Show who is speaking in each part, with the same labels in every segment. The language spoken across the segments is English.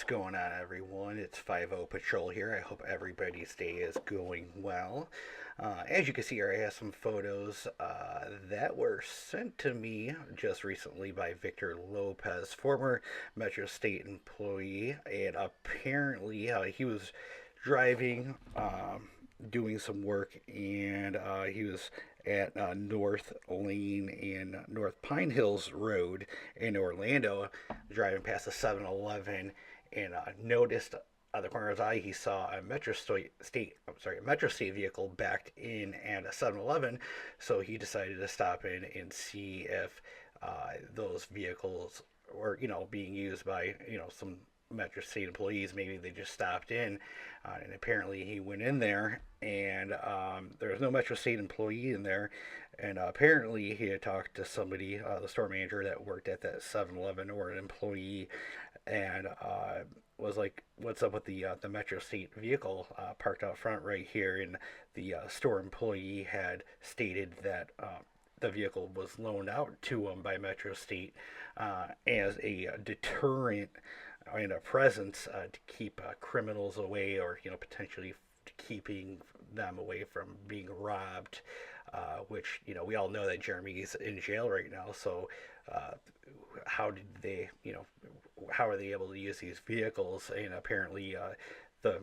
Speaker 1: going on, everyone? It's 50 Patrol here. I hope everybody's day is going well. As you can see here, I have some photos that were sent to me just recently by Victor Lopez, former Metro State employee, and apparently he was driving, doing some work, and he was at North Lane and North Pine Hills Road in Orlando, driving past the 7-Eleven, and noticed out of the corner of his eye he saw a Metro State vehicle backed in at a 7-Eleven. So he decided to stop in and see if those vehicles were, being used by, some Metro State employees. Maybe they just stopped in, and apparently he went in there, and there was no Metro State employee in there. And apparently he had talked to somebody, the store manager that worked at that 7-Eleven, or an employee, and was like, "What's up with the Metro State vehicle parked out front right here?" And the store employee had stated that the vehicle was loaned out to him by Metro State as a deterrent and a presence to keep criminals away, or potentially keeping them away from being robbed. Which we all know that Jeremy's in jail right now. So how did they how are they able to use these vehicles? And apparently the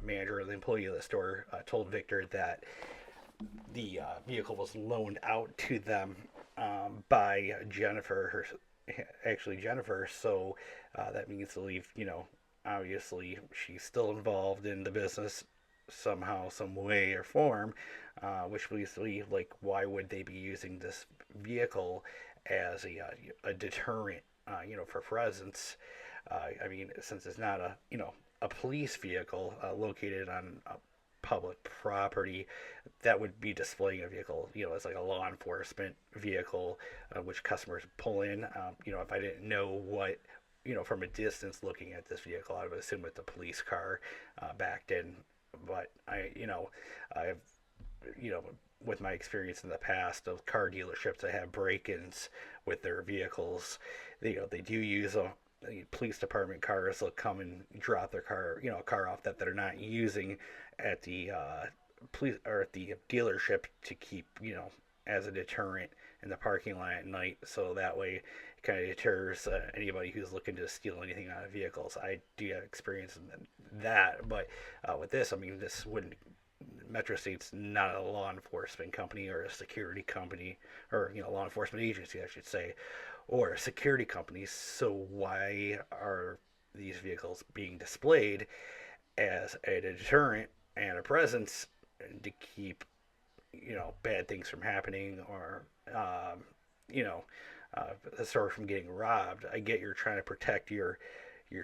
Speaker 1: manager or the employee of the store told Victor that the vehicle was loaned out to them by Jennifer, actually Jennifer. So that means to leave, obviously she's still involved in the business somehow, some way or form, which leads to leave, like, why would they be using this vehicle as a deterrent, for presence? I mean, since it's not a police vehicle located on public property, that would be displaying a vehicle, as like a law enforcement vehicle, which customers pull in. If I didn't know what, from a distance looking at this vehicle, I would assume it's a police car backed in. But I've, with my experience in the past of car dealerships that have break-ins with their vehicles, they do use the police department cars. They'll come and drop their car off that they're not using at the police or at the dealership to keep, as a deterrent in the parking lot at night. So that way it kind of deters anybody who's looking to steal anything out of vehicles. I do have experience in that, but with this, I mean, this wouldn't. Metro State's not a law enforcement company or a security company, or law enforcement agency, I should say, or a security company. So why are these vehicles being displayed as a deterrent and a presence to keep bad things from happening, or you know the store from getting robbed? I get you're trying to protect your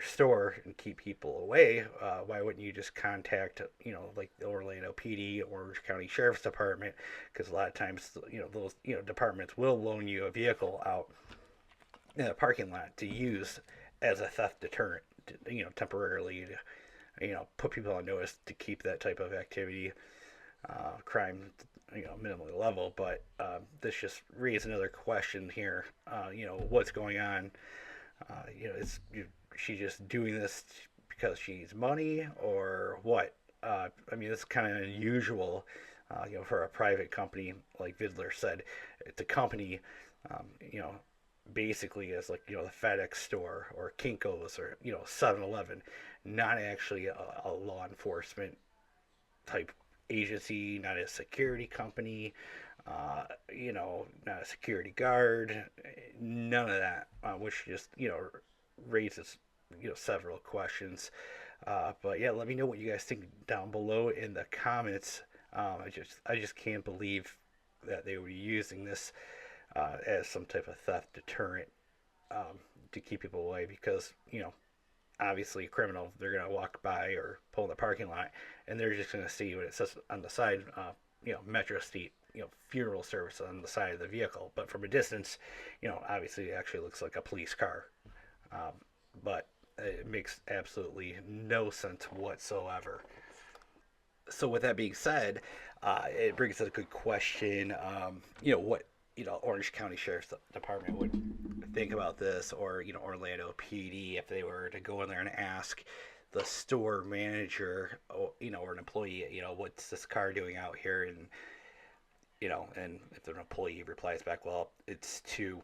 Speaker 1: store and keep people away. Why wouldn't you just contact, like the Orlando PD or Orange County Sheriff's Department? Because a lot of times, those departments will loan you a vehicle out in a parking lot to use as a theft deterrent, temporarily, put people on notice to keep that type of activity, crime, minimally level. But this just raises another question here. What's going on? Is she just doing this because she needs money, or what? I mean, it's kind of unusual, for a private company. Like Vidler said, it's a company, you know, basically as like, the FedEx store or Kinko's or, 7-Eleven, not actually a law enforcement type agency, not a security company, not a security guard, none of that, which just, raises, several questions. But yeah, let me know what you guys think down below in the comments. I just can't believe that they would be using this as some type of theft deterrent, to keep people away, because obviously a criminal, they're gonna walk by or pull in the parking lot, and they're just gonna see what it says on the side, Metro State, funeral service on the side of the vehicle. But from a distance, obviously it actually looks like a police car. But it makes absolutely no sense whatsoever. So with that being said, it brings us a good question. What Orange County Sheriff's Department would think about this, or Orlando PD, if they were to go in there and ask the store manager, or an employee, what's this car doing out here, and if an employee replies back, well, it's to,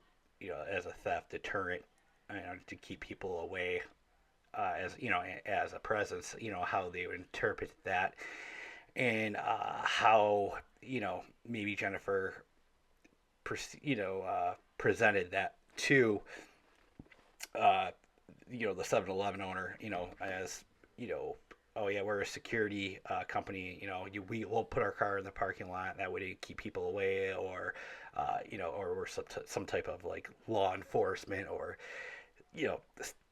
Speaker 1: as a theft deterrent, to keep people away, as a presence, how they would interpret that, and how, maybe Jennifer, presented that to, uh, the 7-Eleven owner, as, oh yeah, we're a security company, we will put our car in the parking lot, that way to keep people away, or, or we're some type of like law enforcement, or,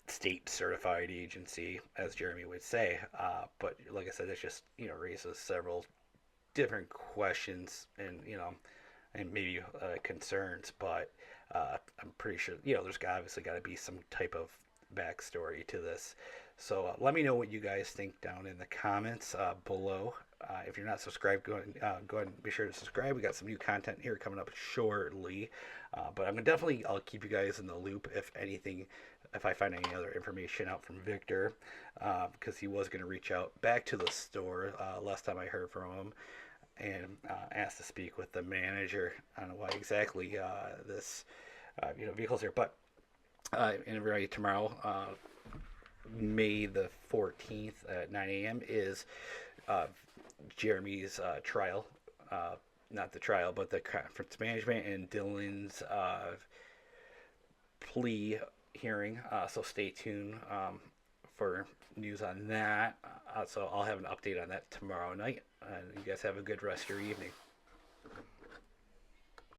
Speaker 1: state certified agency, as Jeremy would say. But like I said, it just, raises several different questions, and maybe concerns, but I'm pretty sure, there's obviously got to be some type of backstory to this. So let me know what you guys think down in the comments below. If you're not subscribed, go ahead and be sure to subscribe. We got some new content here coming up shortly, but I'll keep you guys in the loop if anything, if I find any other information out from Victor, because he was going to reach out back to the store last time I heard from him, and asked to speak with the manager on why exactly this vehicle's here. But and everybody, tomorrow, May the 14th at 9 a.m. is Jeremy's trial. Not the trial, but the conference management and Dylan's plea hearing. So stay tuned for news on that. So I'll have an update on that tomorrow night. And you guys have a good rest of your evening.